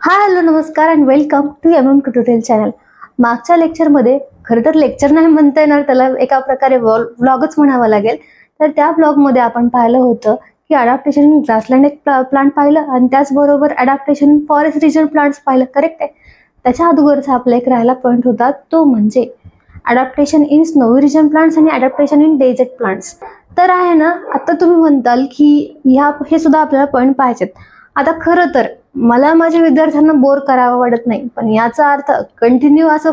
हाय hello नमस्कार and welcome to tutorial channel. मागच्या लेक्चरमध्ये खरं तर लेक्चर नाही म्हणता येणार, त्याला एका प्रकारे व्लॉगच म्हणावा लागेल. तर त्या व्लॉगमध्ये आपण पाहिलं होतं की अडॅप्टेशन ग्रासलँड एक प्लांट पाहिलं आणि त्याचबरोबर अडॅप्टेशन फॉरेस्ट रिजन प्लांट्स पाहिलं. करेक्ट आहे. त्याच्या अगोदरचा आपला एक राहिला पॉईंट होता, तो म्हणजे adaptation in snowy region plants आणि अडॅप्टेशन इन डेझर्ट प्लांट्स. तर आहे ना, आता तुम्ही म्हणताल की हे सुद्धा आपल्याला पॉईंट पाहिजेत. आता खरं तर मला माझ्या विद्यार्थ्यांना बोर करावं वाटत नाही, पण याचा अर्थ कंटिन्यू असं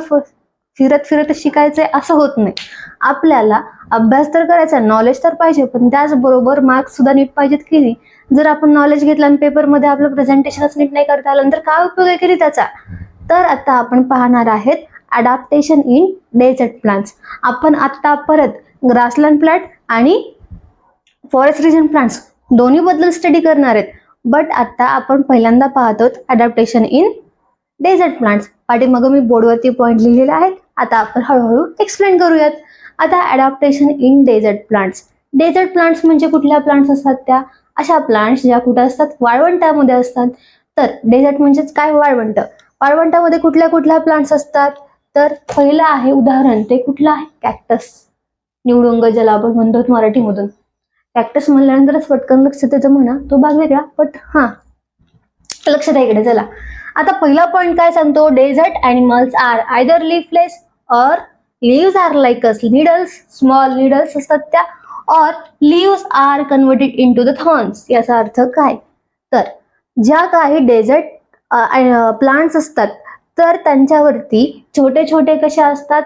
फिरत फिरत शिकायचंय असं होत नाही. आपल्याला अभ्यास तर करायचा, नॉलेज तर पाहिजे, पण त्याचबरोबर मार्क्स सुद्धा नीट पाहिजेत की नाही. जर आपण नॉलेज घेतलं आणि पेपरमध्ये आपलं प्रेझेंटेशनच नीट नाही करता आलं तर काय उपयोग आहे की त्याचा. तर आता आपण पाहणार आहेत अडॅप्टेशन इन डेझर्ट प्लांट्स. आपण आता परत ग्रासलँड प्लांट आणि फॉरेस्ट रिजन प्लांट्स दोन्ही बद्दल स्टडी करणार आहेत. बट आता आपण पहिल्यांदा पाहतो अडॅप्टेशन इन डेझर्ट प्लांट्स. पाठीमागं मी बोर्डवरती पॉईंट लिहिलेले आहेत. आता आपण हळूहळू एक्सप्लेन करूयात. आता adaptation in desert plants. Desert plants म्हणजे कुठल्या प्लांट्स असतात? त्या अशा प्लांट्स ज्या कुठे असतात? वाळवंटामध्ये असतात. तर डेझर्ट म्हणजेच काय? वाळवंट. वाळवंटामध्ये कुठल्या कुठल्या प्लांट्स असतात? तर पहिलं आहे उदाहरण, ते कुठलं आहे? कॅक्टस. निवडुंग ज्याला आपण म्हणतो मराठीमधून. कॅक्टस म्हणल्यानंतरच पटकन लक्षात येतं म्हणा, तो भाग वेगळा, बट लक्षात आहे इकडे. चला आता पहिला पॉइंट काय सांगतो? Desert animals are either leafless or leaves are like as needles. Small needles असतात त्या, or leaves are converted into the thorns. याचा अर्थ काय? तर ज्या काही डेझर्ट प्लांट्स असतात तर त्यांच्यावरती छोटे छोटे कसे असतात?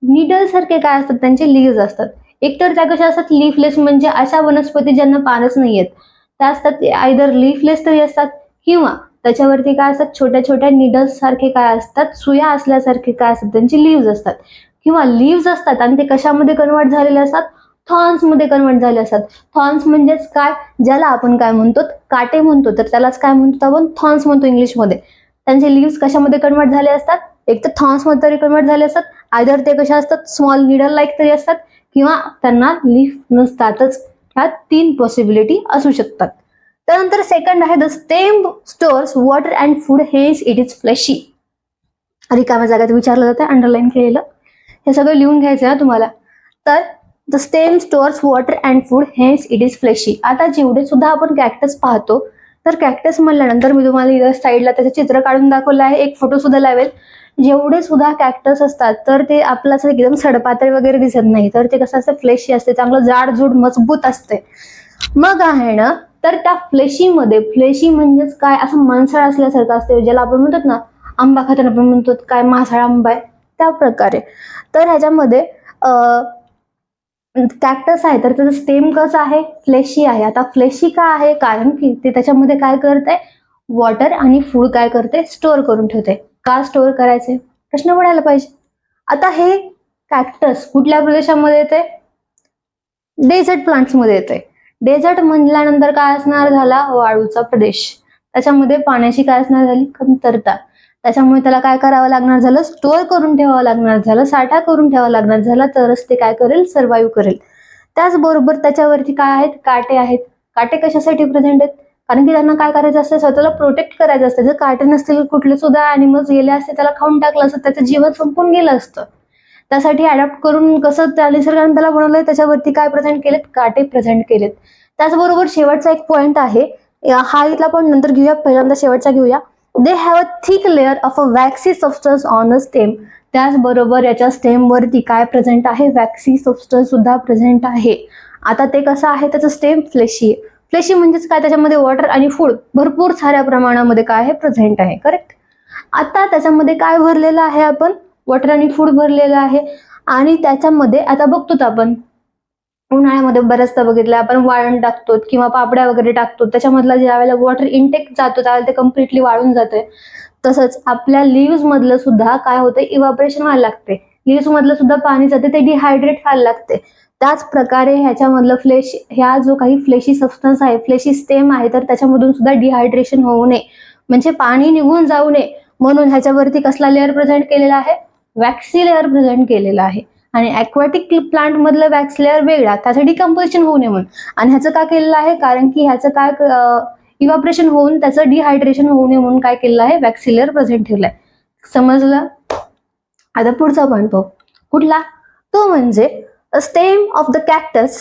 नीडल सारखे काय असतात? त्यांचे लीव्स असतात. एकतर त्या कशा असतात? लीफलेस म्हणजे अशा वनस्पती ज्यांना पानच नाहीयेत त्या असतात. आयदर लीफलेस तरी असतात किंवा त्याच्यावरती काय असतात? छोट्या छोट्या निडल्स सारखे काय असतात? सुया असल्यासारखे काय असतात? त्यांची लीव्स असतात किंवा लीव्स असतात आणि ते कशामध्ये कन्वर्ट झालेले असतात? थॉर्न्स मध्ये कन्वर्ट झाले असतात. थॉर्न्स म्हणजेच काय? ज्याला आपण काय म्हणतो? काटे म्हणतो. तर त्यालाच काय म्हणतो आपण? थॉर्न्स म्हणतो इंग्लिशमध्ये. त्यांचे लीव्स कशामध्ये कन्वर्ट झाले असतात? एक तर थॉर्न्स मध्ये तरी कन्वर्ट झाले असतात, आयदर ते कशा असतात? स्मॉल निडल लाईक तरी असतात किंवा त्यांना लीफ नसतातच. ह्या तीन पॉसिबिलिटी असू शकतात. त्यानंतर सेकंड आहे the stem stores water and food, hence it is fleshy. रिकाम्या जागेत विचारलं जातं, अंडरलाईन केलेलं. हे सगळं लिहून घ्यायचं आहे तुम्हाला. तर the stem stores water and food, hence it is fleshy. आता जेवढे सुद्धा आपण कॅक्टस पाहतो, तर कॅक्टस म्हणल्यानंतर मी तुम्हाला इथं साईडला त्याचं चित्र काढून दाखवलं आहे, एक फोटो सुद्धा लावेल. जेवढे सुद्धा कॅक्टस असतात तर ते आपलं असं एकदम सडपातळ वगैरे दिसत नाही, तर ते कसं असतं? फ्लेशी असते, चांगलं जाडजूड मजबूत असते. मग आहे ना, तर त्या फ्लेशीमध्ये, फ्लेशी म्हणजेच काय? असं मांसाळ असल्यासारखं असते, ज्याला आपण म्हणतात ना आंबा खाताना आपण म्हणतो काय मांसाळ आंबा आहे, त्या प्रकारे. तर ह्याच्यामध्ये कॅक्टस आहे तर त्याचं स्टेम कसं आहे? फ्लेशी आहे. आता फ्लेशी का आहे? कारण की ते त्याच्यामध्ये काय करते? वॉटर आणि फूड काय करते? स्टोअर करून ठेवते. का स्टोअर करायचे? प्रश्न पडायला पाहिजे. आता हे कॅक्टस कुठल्या प्रदेशामध्ये येते? डेझर्ट प्लांट्स मध्ये येते. डेझर्ट म्हणल्यानंतर काय असणार? झाला वाळूचा प्रदेश. त्याच्यामध्ये पाण्याची काय असणार? झाली कमतरता. त्याच्यामुळे त्याला काय करावं लागणार झालं? स्टोअर करून ठेवावं लागणार झालं, साठा करून ठेवावा लागणार झाला, तरच ते काय करेल? सर्व्हाइव्ह करेल. त्याचबरोबर त्याच्यावरती काय आहेत? काटे आहेत. काटे कशासाठी प्रेझेंट आहेत? कारण की त्यांना काय करायचं असतं? स्वतःला प्रोटेक्ट करायचं असतं. जर काटे नसतील, कुठले सुद्धा अॅनिमल्स गेले असते, त्याला खाऊन टाकलं असतं, त्याचं जीवन संपून गेलं असतं. त्यासाठी अडॅप्ट करून कसं त्या निसर्गाने त्याला बनवलंय, त्याच्यावरती काय प्रेझेंट केलेत? काटे प्रेझेंट केलेत. त्याचबरोबर शेवटचा एक पॉइंट आहे, हा इथला पण नंतर घेऊया, पहिल्यांदा शेवटचा घेऊया. They have a thick layer of a waxy substance on a stem. त्याचबरोबर याच्या स्टेम वरती काय प्रेझेंट आहे? वॅक्सी सबस्टन्स सुद्धा प्रेझेंट आहे. आता ते कसं आहे? त्याचं स्टेम फ्लेशी. फ्लेशी म्हणजेच काय? त्याच्यामध्ये वॉटर आणि फूड भरपूर साऱ्या प्रमाणामध्ये काय आहे? प्रेझेंट आहे. करेक्ट. आता त्याच्यामध्ये काय भरलेलं आहे? आपण वॉटर आणि फूड भरलेलं आहे. आणि त्याच्यामध्ये आता बघतो आपण उन्हाळ्यामध्ये बऱ्याचदा बघितलं आपण वाळण टाकतो किंवा पापड्या वगैरे टाकतो, त्याच्यामधला ज्या वेळेला वॉटर इनटेक जातो त्यावेळेला ते कम्प्लिटली वाळून जाते. तसंच आपल्या लिव्स मधलं सुद्धा काय होतं? इव्हापोरेशन व्हायला लागते. लिव्स मधलं सुद्धा पाणी जाते, ते डिहायड्रेट व्हायला लागते. त्याच प्रकारे ह्याच्यामधलं फ्लेश, ह्या जो काही फ्लेशी सबस्टन्स आहे, फ्लेशी स्टेम आहे, तर त्याच्यामधून सुद्धा डिहायड्रेशन होऊ नये, म्हणजे पाणी निघून जाऊ नये म्हणून ह्याच्यावरती कसला लेअर प्रेझेंट केलेला आहे? वॅक्सी लेअर प्रेझेंट केलेला आहे. आणि ॲक्वाटिक प्लांट मधलं वॅक्स लेअर वेगळा, त्याचं डिकम्पोजिशन होऊ नये म्हणून. आणि ह्याचं का केलेलं आहे? कारण की ह्याचं काय इव्हॅपोरेशन होऊन त्याचं डिहायड्रेशन होऊ नये म्हणून काय केलेलं आहे, वॅक्स लेअर प्रेझेंट ठेवलाय. समजलं? आता पुढचा पॉईंट पाहू. कुठला? तो म्हणजे स्टेम ऑफ द कॅक्टस.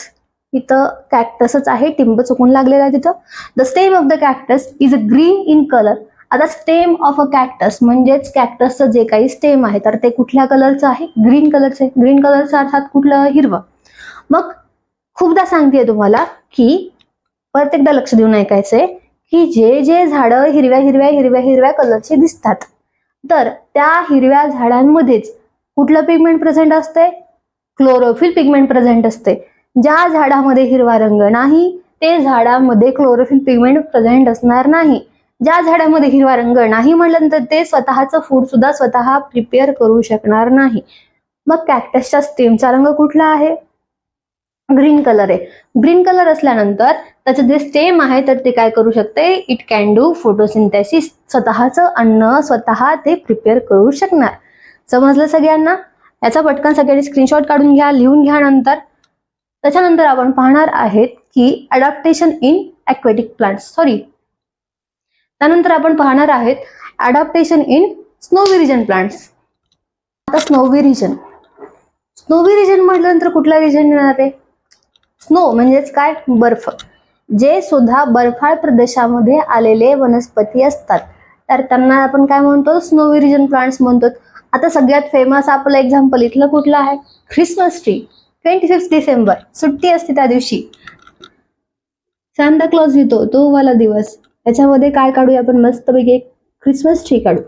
इथं कॅक्टसच आहे, टिंब चुकून लागलेला आहे तिथं. The stem of the cactus is a green in colour. आता स्टेम ऑफ अ कॅक्टस म्हणजेच कॅक्टसचं जे काही स्टेम आहे तर ते कुठल्या कलरचं आहे, ग्रीन कलरचं आहे. ग्रीन कलरचं अर्थात कुठलं, हिरवं. मग खूपदा सांगतेय तुम्हाला की परत एकदा लक्ष देऊन ऐकायचंय की जे जे झाडं हिरव्या हिरव्या हिरव्या हिरव्या कलरचे दिसतात तर त्या हिरव्या झाडांमध्येच कुठलं पिगमेंट प्रेझेंट असते, क्लोरोफिल पिगमेंट प्रेझेंट असते. ज्या झाडामध्ये हिरवा रंग नाही ते झाडामध्ये क्लोरोफिल पिगमेंट प्रेझेंट असणार नाही. ज्या झाडामध्ये हिरवा रंग नाही म्हटल्यानंतर ते स्वतःचं फूड सुद्धा स्वतः प्रिपेअर करू शकणार नाही. मग कॅक्टसच्या स्टेमचा रंग कुठला आहे, ग्रीन कलर आहे. ग्रीन कलर असल्यानंतर त्याचं जे स्टेम आहे तर ते काय करू शकते, इट कॅन डू फोटोसिंथेसिस. स्वतःचं अन्न स्वतः ते प्रिपेअर करू शकणार. समजलं सगळ्यांना? याचा पटकन सगळ्यांनी स्क्रीनशॉट काढून घ्या, लिहून घ्या. नंतर त्याच्यानंतर आपण पाहणार आहेत की अडॅप्टेशन इन ॲक्वेटिक प्लांट्स. त्यानंतर आपण पाहणार आहेत adaptation in snowy region plants. आता स्नोवी रिजन म्हटल्यानंतर कुठला रिजन येणार आहे, स्नो म्हणजेच काय, बर्फ. जे सुद्धा बर्फाळ प्रदेशामध्ये आलेले वनस्पती असतात तर त्यांना आपण काय म्हणतो, स्नोवी रिजन प्लांट्स म्हणतो. आता सगळ्यात फेमस आपलं एक्झाम्पल इथलं कुठलं आहे, ख्रिसमस ट्री. 25 डिसेंबर सुट्टी असते त्या दिवशी, सांता क्लॉज येतो तो वाला दिवस. त्याच्यामध्ये काय काढूया आपण, मस्तपैकी एक ख्रिसमस ट्री काढू.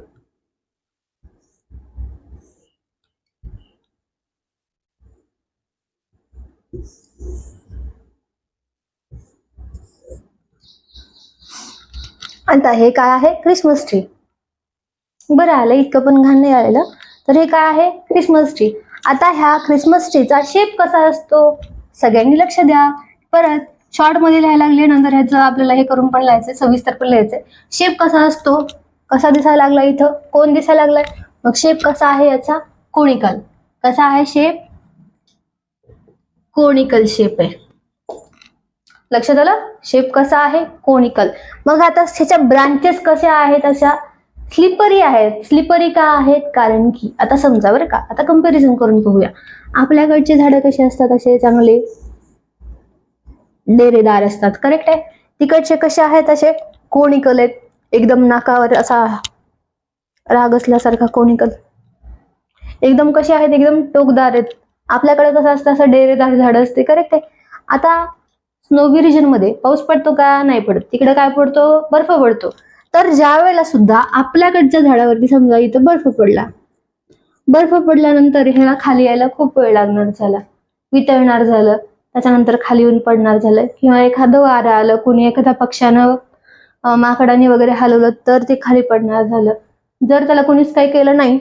आता हे काय आहे, ख्रिसमस ट्री. बरं आलं, इतकं पण घाण नाही आलेलं. तर हे काय आहे, ख्रिसमस ट्री. आता ह्या ख्रिसमस ट्रीचा शेप कसा असतो, सगळ्यांनी लक्ष द्या. परत शॉर्ट मध्ये लिहायला लागले, नंतर ह्याचं आपल्याला हे करून पण लिहायचंय, सविस्तर पण लिहायचंय. शेप कसा असतो, कसा दिसायला लागला, इथं कोण दिसायला लागलाय. मग शेप कसा आहे याचा, कोनिकल. कसा आहे शेप, कोनिकल शेप आहे. लक्षात आलं, शेप कसा आहे, कोनिकल. मग आता ह्याच्या ब्रांचेस कशा आहेत, अशा स्लिपरी आहेत. स्लिपरी का आहेत, कारण की आता समजा बरं का, आता कंपॅरिझन करून पाहूया. आपल्याकडचे झाडं कसे असतात, असे चांगले डेरेदार असतात, करेक्ट आहे. तिकडचे कसे आहेत, असे कोनिकल आहेत, एकदम नाकावर असा राग असल्यासारखा कोनिकल. एकदम कसे आहेत, एकदम टोकदार आहेत. आपल्याकडे कसं असतं, असं डेरेदार झाड असते, करेक्ट आहे. आता स्नोवी रिजन मध्ये पाऊस पडतो का, नाही पडत. तिकडे काय पडतो, बर्फ पडतो. तर ज्या वेळेला सुद्धा आपल्याकडच्या झाडावरती समजा इथं बर्फ पडल्यानंतर ह्याला खाली यायला खूप वेळ लागणार झाला, वितळणार झालं, त्याच्यानंतर खाली येऊन पडणार झालं, किंवा एखादं वारं आलं, कुणी एखाद्या पक्ष्यानं माकडाने वगैरे हलवलं तर ते खाली पडणार झालं. जर त्याला कोणीच काही केलं नाही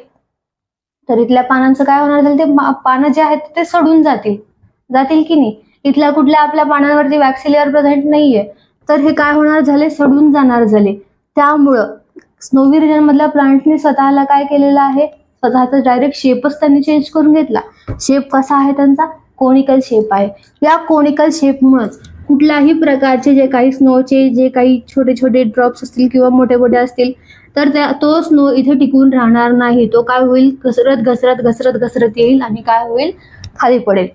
तर इथल्या पानांचं काय होणार झालं, ते पानं जे आहेत ते सडून जातील की नाही. इथल्या कुठल्या आपल्या पानांवरती वॅक्स लेअर प्रेझेंट नाहीये तर हे काय होणार झाले, सडून जाणार झाले. त्यामुळं स्नोवी रिजन मधल्या प्लांटने स्वतःला काय केलेलं आहे, स्वतःचा डायरेक्ट शेपच त्यांनी चेंज करून घेतला. शेप कसा आहे त्यांचा, कोनिकल शेप आहे. या कोनिकल शेपमुळेच कुठल्याही प्रकारचे जे काही स्नोचे जे काही छोटे छोटे ड्रॉप्स असतील किंवा मोठे मोठे असतील तर तो स्नो इथे टिकून राहणार नाही. तो काय होईल, घसरत येईल आणि काय होईल, खाली पडेल.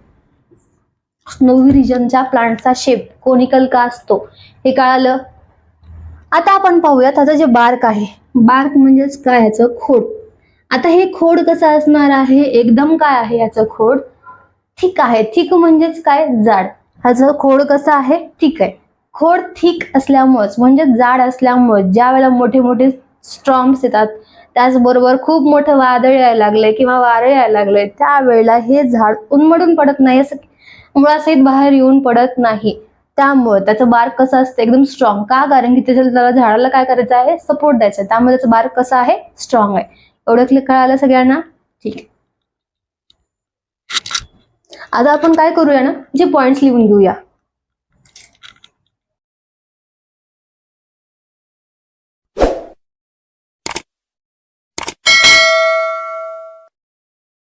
स्नोवी रिजनच्या प्लांटचा शेप कोनिकल का असतो हे कळालं. आता आपण पाहूया त्याचं जे बार्क आहे. बार्क म्हणजेच काय, याचं खोड. आता हे खोड कसं असणार आहे, एकदम काय आहे याचं खोड, थिक आहे. थिक म्हणजेच काय, जाड. ह्याचं खोड कसं आहे, थिक आहे. खोड थिक असल्यामुळेच म्हणजे जाड असल्यामुळे ज्या वेळेला मोठे मोठे स्टॉर्म्स येतात, त्याचबरोबर खूप मोठं वादळ यायला लागलंय किंवा वारे यायला लागले, त्यावेळेला हे झाड उन्मळून पडत नाही, असं मुळासहित बाहेर येऊन पडत नाही. त्यामुळे त्याचं बार्क कसं असतं, एकदम स्ट्रॉंग. का, कारण की त्याच्या झाडाला काय करायचं आहे, सपोर्ट द्यायचा. त्यामुळे त्याचं बार्क कसं आहे, स्ट्रॉंग आहे. एवढं कळालं सगळ्यांना, ठीक आहे. आता आपण काय करूया ना, जे पॉइंट्स लिहून घेऊया.